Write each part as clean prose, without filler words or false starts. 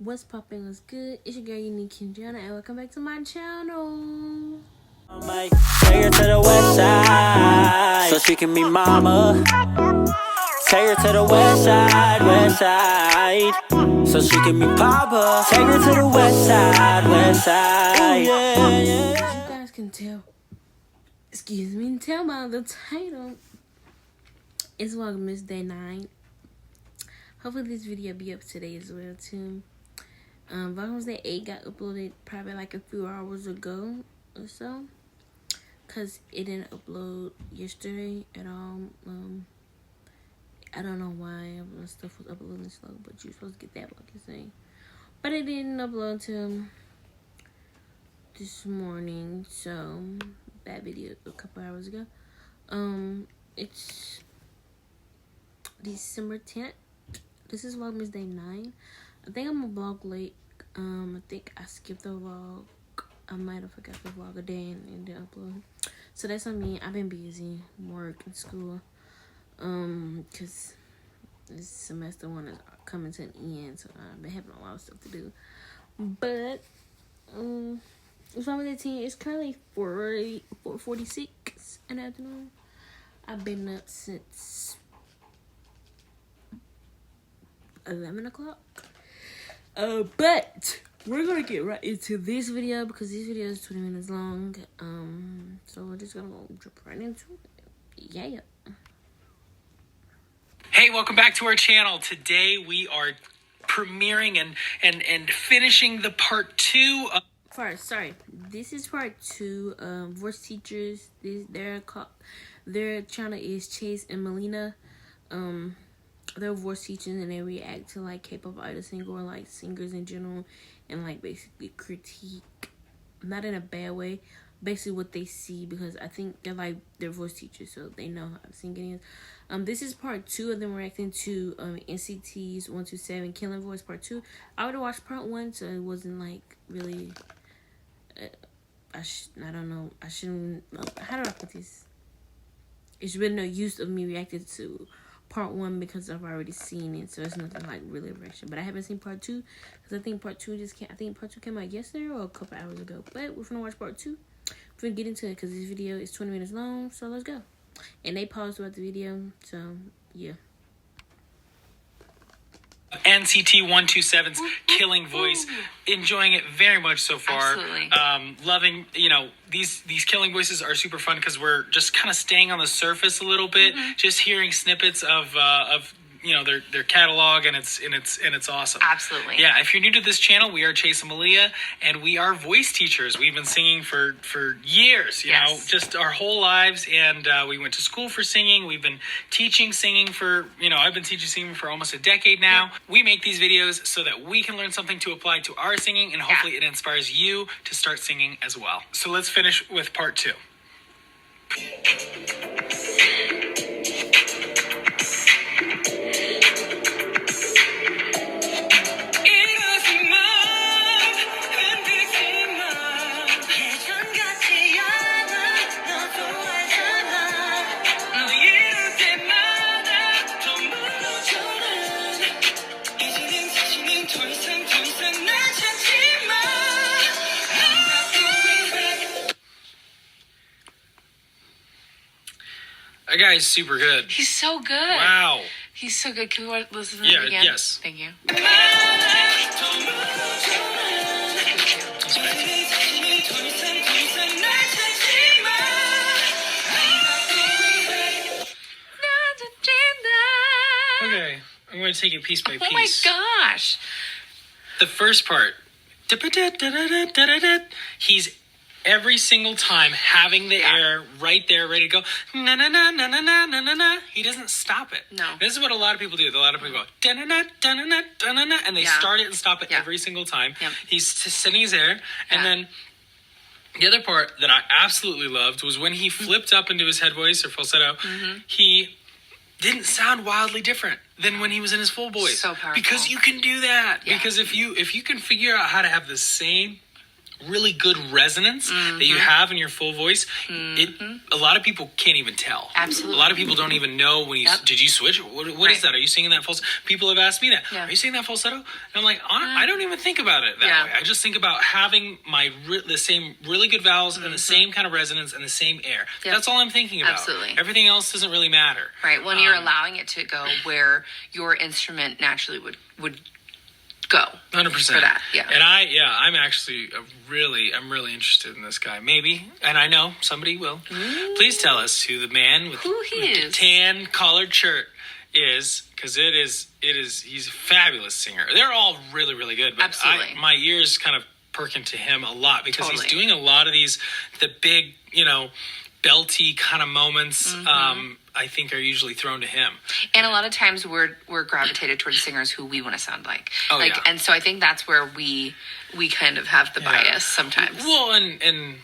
What's popping? What's good? It's your girl Unique Kendrana, and welcome back to my channel. Take her to the west side, so she can be mama. Take her to the west side, so she can be papa. Take her to the west side. As you guys can tell, tell by the title, it's Vlogmus Day 9. Hopefully this video will be up today as well too. Vlogmus Day 8 got uploaded probably like a few hours ago or so, cause it didn't upload yesterday at all. I don't know why stuff was uploading slow, but you're supposed to get that vlog thing. But it didn't upload till this morning, so that video a couple hours ago. It's December 10th. This is Vlogmas Day 9. I think I'm gonna vlog late. I think I skipped the vlog. I might have forgot to vlog a day and then upload. So that's on me. I've been busy, work and school. Cause this semester one is coming to an end, so I've been having a lot of stuff to do. But it's Vlogmas Day 10. It's currently 4:46 in the afternoon. I've been up since 11 o'clock. But we're gonna get right into this video because this video is 20 minutes long. So we're just gonna go jump right into it. Yeah. Hey, welcome back to our channel. Today we are premiering and finishing the part 2 of this is part 2. Voice teachers. Their channel is Chase and Melina. They're voice teachers and they react to like K-pop artists or like singers in general, and like basically critique, not in a bad way, basically what they see, because I think they're voice teachers, so they know how singing is. This is part 2 of them reacting to NCT's 127 Killing Voice part 2. I already watched part 1, so it wasn't like really. I don't know. I shouldn't. How do I put this? It's really no use of me reacting to part 1 because I've already seen it, so it's nothing like really a reaction. But I haven't seen part 2 because I think part 2 came out yesterday or a couple hours ago. But we're gonna watch part 2. We're gonna get into it because this video is 20 minutes long, so let's go. And they paused throughout the video, so yeah. NCT 127's Killing Voice. Enjoying it very much so far. Absolutely. Loving, these Killing Voices are super fun because we're just kind of staying on the surface a little bit, just hearing snippets of their catalog, and it's awesome. Absolutely. Yeah, if you're new to this channel, we are Chase and Malia, and we are voice teachers. We've been singing for years, you know, just our whole lives, and we went to school for singing. We've been teaching singing for, I've been teaching singing for almost a decade now. Yeah. We make these videos so that we can learn something to apply to our singing, and hopefully it inspires you to start singing as well. So let's finish with part 2. That guy is super good. He's so good. Wow. He's so good. Can we listen to him again? Yes. Thank you. Okay, I'm going to take it piece by piece. Oh my gosh. The first part. He's every single time having the air right there ready to go. Na na na na na na na na. He doesn't stop it. No. This is what a lot of people do. A lot of people go da na na da na na da na na, and they start it and stop it every single time. Yep. He's sitting his air, and then the other part that I absolutely loved was when he flipped up into his head voice or falsetto. He didn't sound wildly different than when he was in his full voice. So powerful. Because you can do that. Yeah. Because if you can figure out how to have the same really good resonance that you have in your full voice. A lot of people can't even tell. Absolutely. A lot of people don't even know when you did you switch. What is that? Are you singing that falsetto? People have asked me that. Are you singing that falsetto? And I'm like, I don't even think about it that way. I just think about having the same really good vowels and the same kind of resonance and the same air. That's all I'm thinking about. Absolutely. Everything else doesn't really matter. Right. When you're allowing it to go where your instrument naturally would go. 100% for that. Yeah. And I'm actually I'm really interested in this guy. Maybe, and I know somebody will. Please tell us who the man with the tan collared shirt is, because he's a fabulous singer. They're all really, really good. But my ears kind of perking to him a lot because he's doing a lot of the big, belty kind of moments. I think are usually thrown to him. And a lot of times we're gravitated towards singers who we want to sound like. And so I think that's where we kind of have the bias sometimes. Well, and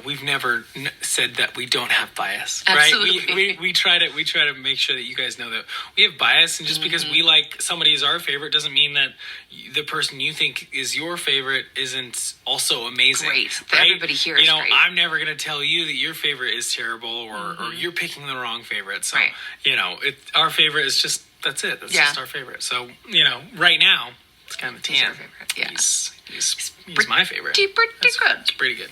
we've never said that we don't have bias, Absolutely. right? We try to make sure that you guys know that we have bias, and just because we like somebody as our favorite doesn't mean that the person you think is your favorite isn't also amazing. Great. Right? Everybody here is great. I'm never going to tell you that your favorite is terrible or you're picking the wrong favorite. So, our favorite is just, that's it. That's just our favorite. So, right now, it's kind of tan. Yeah. He's my favorite. Pretty good. It's pretty good.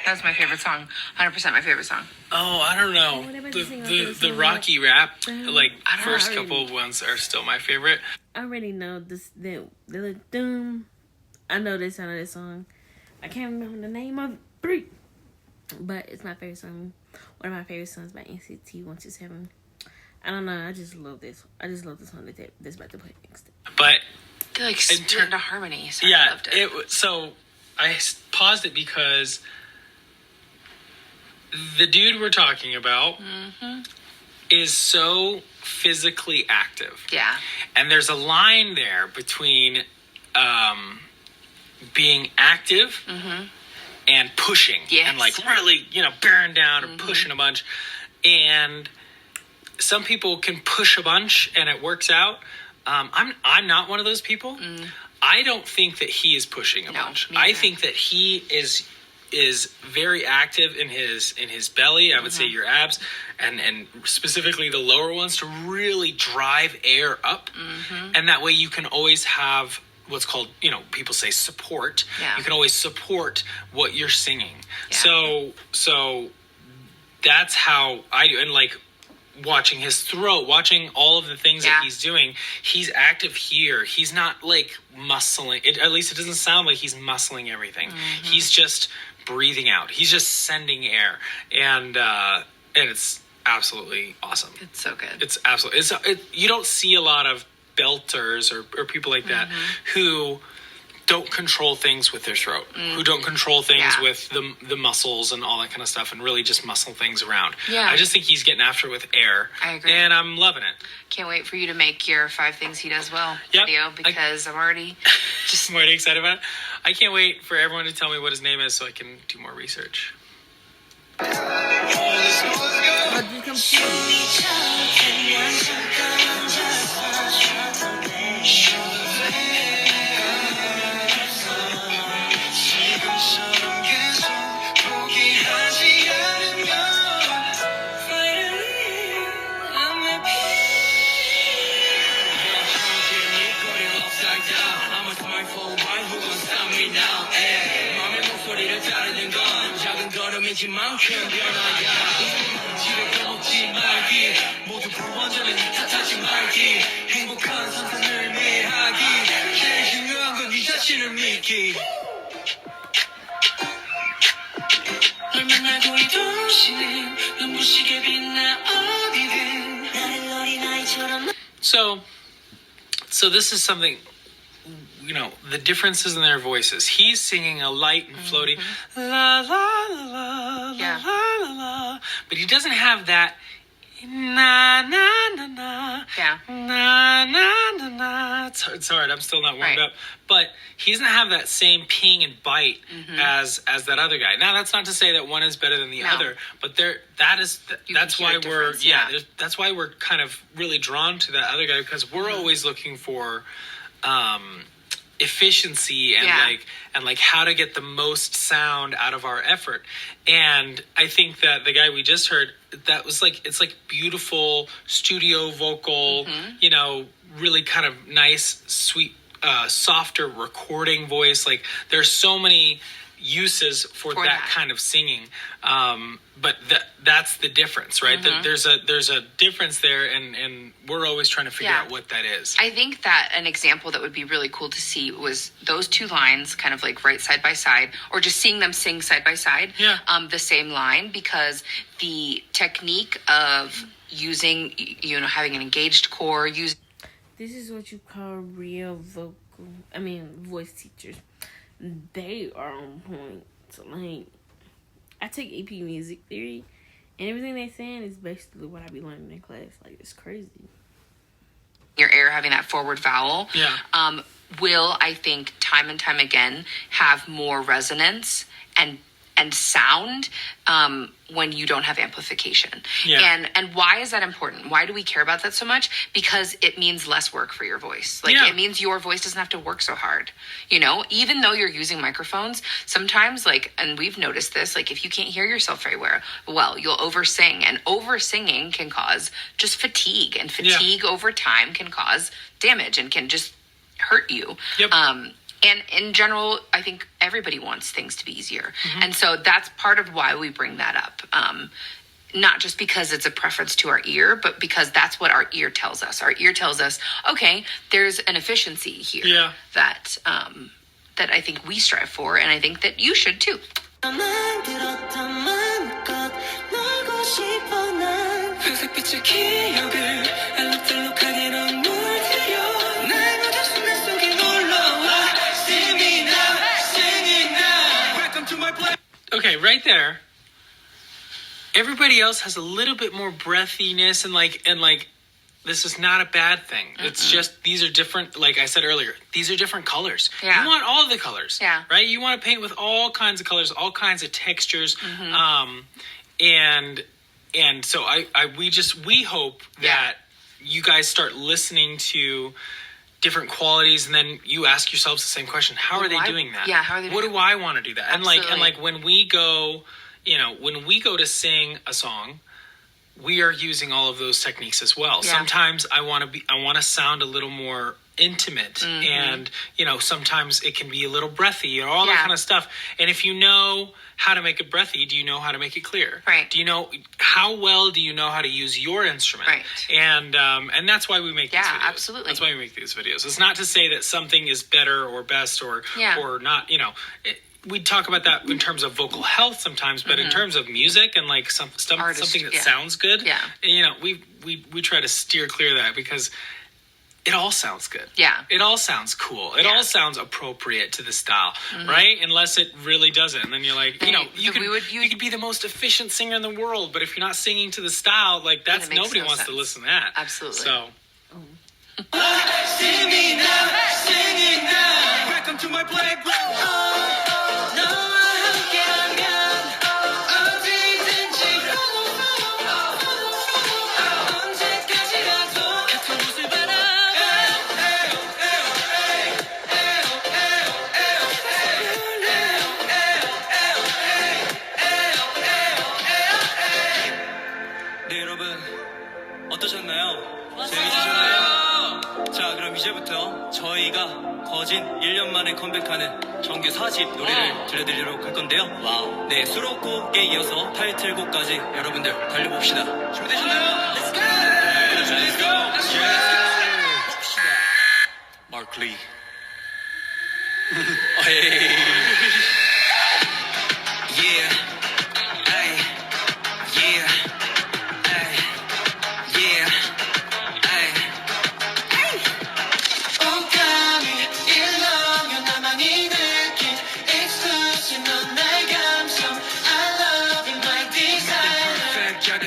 That's my favorite song. 100% my favorite song. Oh, I don't know. The Rocky rap, first couple ones are still my favorite. I already know this. The doom. I know this song. I can't remember the name of it, but it's my favorite song. One of my favorite songs by NCT 127. I don't know. I just love this. I just love this one that's about to play next. But they split into harmony. So I loved it. So I paused it because the dude we're talking about is so physically active. Yeah. And there's a line there between being active and pushing. Yes. And really, bearing down and pushing a bunch. And some people can push a bunch and it works out. I'm not one of those people. I don't think that he is pushing a bunch. I think that he is very active in his belly. I would say your abs and specifically the lower ones to really drive air up. And that way you can always have what's called, people say support. Yeah. You can always support what you're singing. Yeah. So that's how I do. And watching his throat, watching all of the things that he's doing, he's active here. He's not muscling. At least it doesn't sound like he's muscling everything. He's just breathing out. He's just sending air, and it's absolutely awesome. It's so good. It's absolutely. You don't see a lot of belters or people like that who don't control things with their throat, who don't control things with the muscles and all that kind of stuff, and really just muscle things around. Yeah. I just think he's getting after it with air. I agree. And I'm loving it. Can't wait for you to make your 5 things he does well video, because I'm already I'm already excited about it. I can't wait for everyone to tell me what his name is so I can do more research. 눈부시게 빛나 어디든 나를 어린아이처럼 So this is something, the differences in their voices. He's singing a light and floaty, la, la, la, la, Yeah. la, la, la. But he doesn't have that, na, na, na, na, Yeah. na, na, na, na. It's hard. I'm still not warmed up. But he doesn't have that same ping and bite as that other guy. Now, that's not to say that one is better than the other, but that's why that's why we're kind of really drawn to that other guy, because we're always looking for efficiency and like how to get the most sound out of our effort. And I think that the guy we just heard, that was like, it's like beautiful studio vocal, really kind of nice, sweet, softer recording voice. Like there's so many uses for that kind of singing. But that's the difference, right? There's a difference there, and we're always trying to figure out what that is. I think that an example that would be really cool to see was those two lines kind of like right side by side, or just seeing them sing side by side, the same line, because the technique of using, having an engaged core, this is what you call real voice teachers. They are on point. So, like, I take AP Music Theory, and everything they're saying is basically what I be learning in class. Like, it's crazy. Your air having that forward vowel will, I think, time and time again, have more resonance and sound when you don't have amplification. And why is that important? Why do we care about that so much? Because it means less work for your voice. Like it means your voice doesn't have to work so hard. Even though you're using microphones, sometimes and we've noticed this, like if you can't hear yourself very well, you'll oversing, and oversinging can cause just fatigue, and fatigue over time can cause damage and can just hurt you. And in general, I think everybody wants things to be easier. And so that's part of why we bring that up. Not just because it's a preference to our ear, but because that's what our ear tells us. Our ear tells us, okay, there's an efficiency here that I think we strive for, and I think that you should too. Okay, right there. Everybody else has a little bit more breathiness, and like this is not a bad thing. It's just, these are different, like I said earlier, these are different colors. You want all of the colors, right? You want to paint with all kinds of colors, all kinds of textures. And so we hope that you guys start listening to different qualities, and then you ask yourselves the same question: how are they doing that? How are they doing what do I want to do that? Absolutely. And like when we go to sing a song, we are using all of those techniques as well. Sometimes I want to sound a little more intimate, and sometimes it can be a little breathy, or all that kind of stuff. And if you know how to make it breathy, do you know how to make it clear? Right. Do you know how to use your instrument? Right. And that's why we make these videos. Absolutely. That's why we make these videos. It's not to say that something is better or best or not. We talk about that in terms of vocal health sometimes, but in terms of music and like something that sounds good, we try to steer clear of that, because it all sounds good. It all sounds cool. It all sounds appropriate to the style, right? Unless it really doesn't. And then you're like, you could be the most efficient singer in the world, but if you're not singing to the style, like that's nobody wants to listen to that. Absolutely. So. Singing now, welcome to my playground. 어떠셨나요? 재밌으셨나요? 자, 그럼 이제부터 저희가 거진 1년 만에 컴백하는 정규 4집 노래를 들려드리도록 할 건데요. 와우. 네, 수록곡에 이어서 타이틀곡까지 여러분들 달려봅시다. 준비되셨나요? Let's go! Let's go! Let's go! 봅시다. Mark Lee. Yeah. Ay. Yeah. Ay. Yeah. Ay.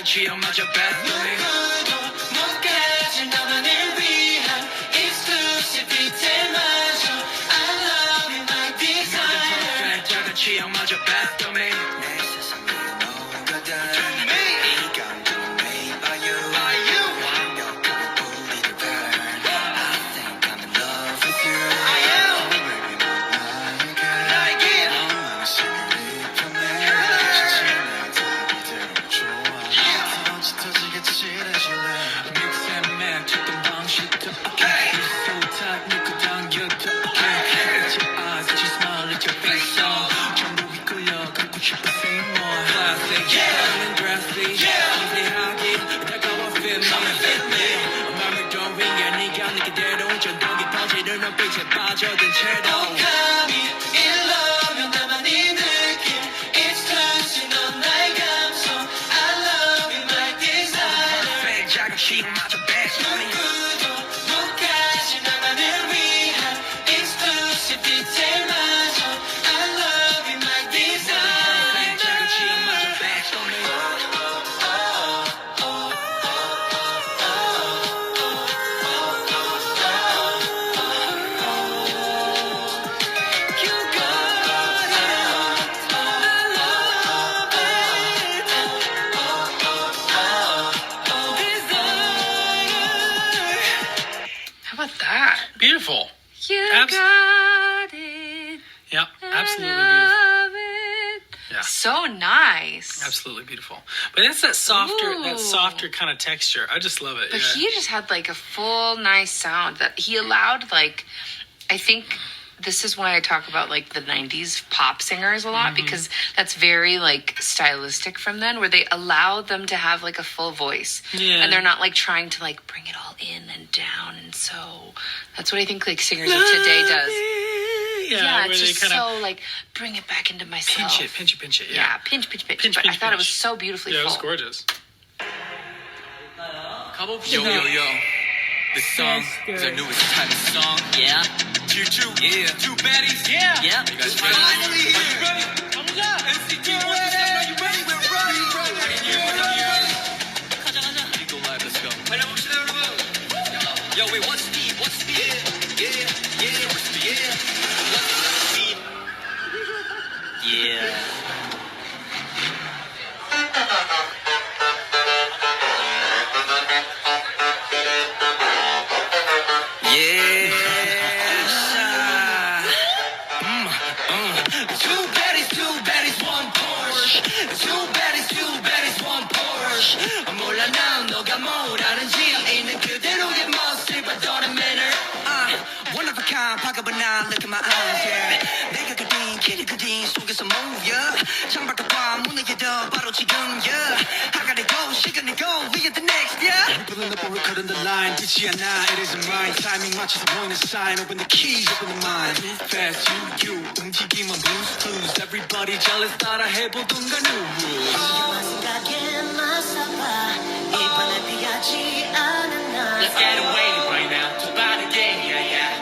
취향마저 뱉더니 몸까지 너만을 위한 exclusive detail마저 I love you my designer 작은 취향마저 뱉더니 내 세상에 너는 거든 이 감정은 made by you 완벽한 우리를 burn I think I'm in love with you I am oh baby 넌 나에게 너만의 secret 편해 진심에 다 이대로 좋아 터지게 칠해줄래 Mix and match 했던 방식도 okay So tight 놓고 당겨도 okay Let your eyes, let your smile, let your face on 전부 이끌려 갖고 싶어 say more Classic, darling dressy 기대하기 다가와 fit me 맘을 더위에 네가 내 그대로 전동이 터지는 눈빛에 빠져든 채로 감히 in love 나만이 느낀 Exclusive 넌 나의 감성 I love you my designer 작은 취향마저 뱉더니 누구도 못 가진 나만을 위한 Exclusive detail마저 I love you my designer 작은 취향마저 뱉더니 You got it I love it How about that? Beautiful. You Abs- got it. Yeah, absolutely beautiful. Love it. Yeah. So nice. Absolutely beautiful. But that's that Ooh. softer kind of texture. I just love it. But yeah. he just had like a full nice sound that he allowed like I think this is why I talk about like the 90s pop singers a lot because that's very like stylistic from then where they allow them to have like a full voice Yeah. and they're not like trying to like bring it all in and down and so that's what I think like singers of today does. Yeah, where it's they just kind so of like bring it back into myself. pinch it. Yeah, pinch. Pinch, But I pinch, thought it was pinch. so beautifully Yeah, it was full. gorgeous. Yo. This song is our newest type of song. Yeah. Tier 2. Yeah. Two baddies. Yeah. Yeah. You guys ready? Finally here. Are you ready? NCT, are you ready? We're ready. 가자. Go live. Let's go. 달려봅시다, 여러분. Yo, wait. What's speed? Yeah. What's speed? Yeah. Two baddies, one Porsche. Two baddies, one Porsche. 몰라 난 너가 뭘 아는지 있는 그대로의 모습 but don't manner. One of a kind, 바꿔봐 나 look at my eyes. Yeah. 내가 그린 길이 그린 속에서 move. Yeah. 창밖을 봐 무너져도 바로 지금. Yeah. I gotta go, 시간이 go, we are the next. Yeah. Pulling up, we're cutting the line. 듣지 않아, it isn't mine. Timing 맞춰서 보이는 sign. Open the keys, open the mind. Too fast, you. 움직임은 blues clues. Everybody jealous 따라 해보던가 new rules. Let's get away right now. 더 빠르게, yeah.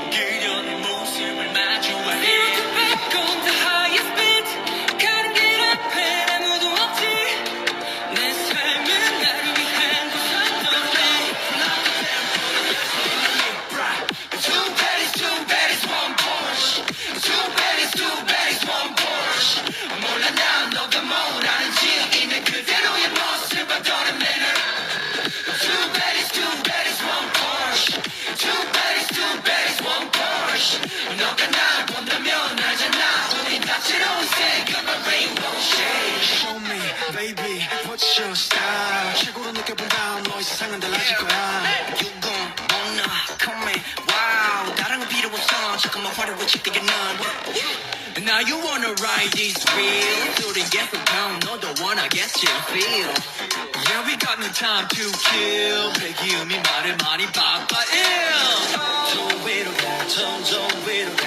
그녀의 모습을 마주하네. Zero to back on the highest beat. 가는 길 앞에 아무도 없지. 내 삶은 나를 위한 곳이었던 Two baddies, one Porsche. Two baddies, one Porsche. 몰라 난 너가 뭘 아는지 있는 그대로의 모습 I don't manner. Two baddies, one Porsche. Two baddies, one Porsche. 너가 날 본다면 알잖아. 우린 다채로운 색깔만 rainbow shade. Show me, baby, what's your style? 최고로 느껴본다면 너의 세상은 달라질 거야. You gon' wanna come in, wow. 다른 건 필요 없어. 잠깐만 화려해 지키게 넌. Now you wanna ride this wheel. 소리 예쁜 편 너도 wanna get your feel. Yeah, we got no time to kill. 배기음이 말을 많이 바빠 ill. 저 위로 가, 점점 위로 가.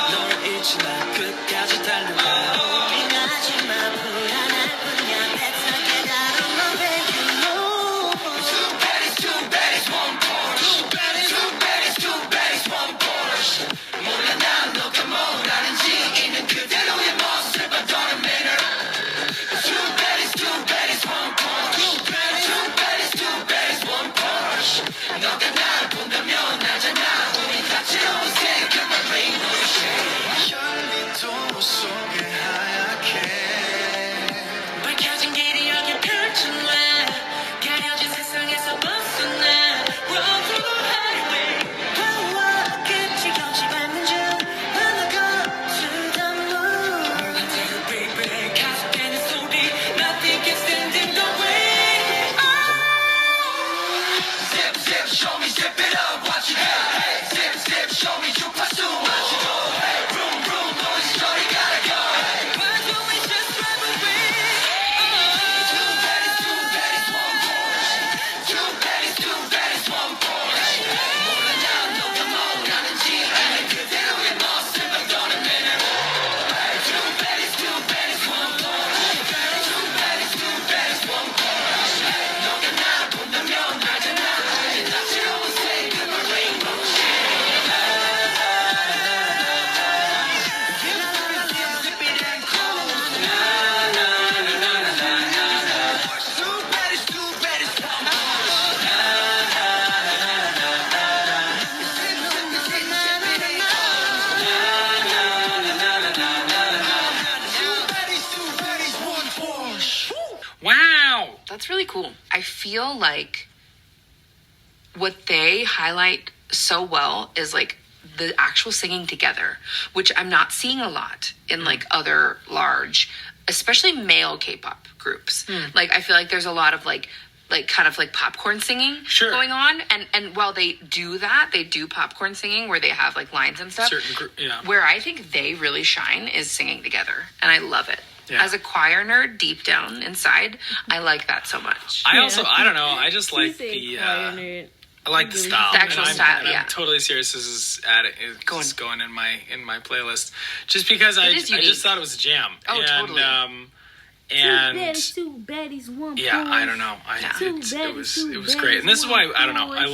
널 잊지 마, 끝까지 달려가. 고민하지 마, 불안할 뿐이야. 뱉어게 다뤄, my baby, no. Two baddies, one Porsche. Two baddies, one Porsche. 몰라 난 너가 뭘 아는지 있는 그대로의 모습 I don't manner. Two baddies, one Porsche. That's really cool. I feel like what they highlight so well is like the actual singing together, which I'm not seeing a lot in like other large, especially male K-pop groups. Like I feel like there's a lot of like kind of like popcorn singing going on, and while they do that, they do popcorn singing where they have like lines and stuff. Where I think they really shine is singing together, and I love it. As a choir nerd, deep down inside, I like that so much. I don't know. I just like the. I like the style. The actual style, I'm totally serious. This is going in my playlist, just because I just thought it was a jam. Oh, totally. And two baddies, one I don't know. It was great, and this is why I don't know. I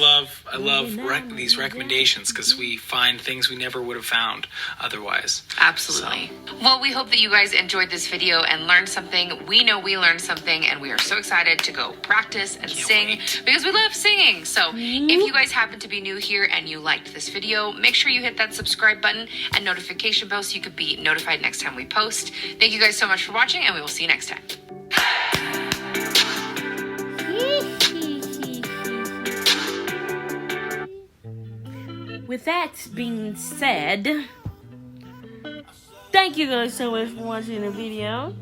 love these recommendations because we find things we never would have found otherwise. Absolutely. So. Well, we hope that you guys enjoyed this video and learned something. We know we learned something, and we are so excited to go practice and sing because we love singing. So if you guys happen to be new here and you liked this video, make sure you hit that subscribe button and notification bell so you could be notified next time we post. Thank you guys so much for watching, and we will see you next time. With that being said, thank you guys so much for watching the video.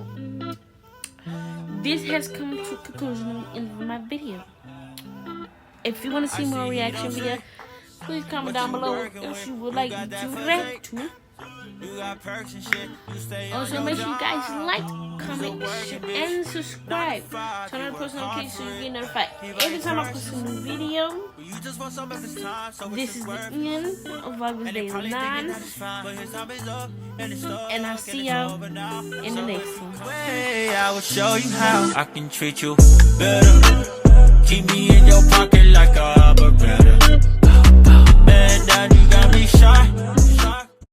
This has come to a conclusion in my video. If you want to see more reaction videos, please comment down below if you would like to react to. Also, make sure you guys like, comment, and subscribe. Turn on the post notifications so you get notified every time I post a new video. This is the end of Vlogmus Day 9, and I'll see y'all in the next one. I will show you how I can treat you better. Keep me in your pocket like a Beretta. Man, now you got me shy.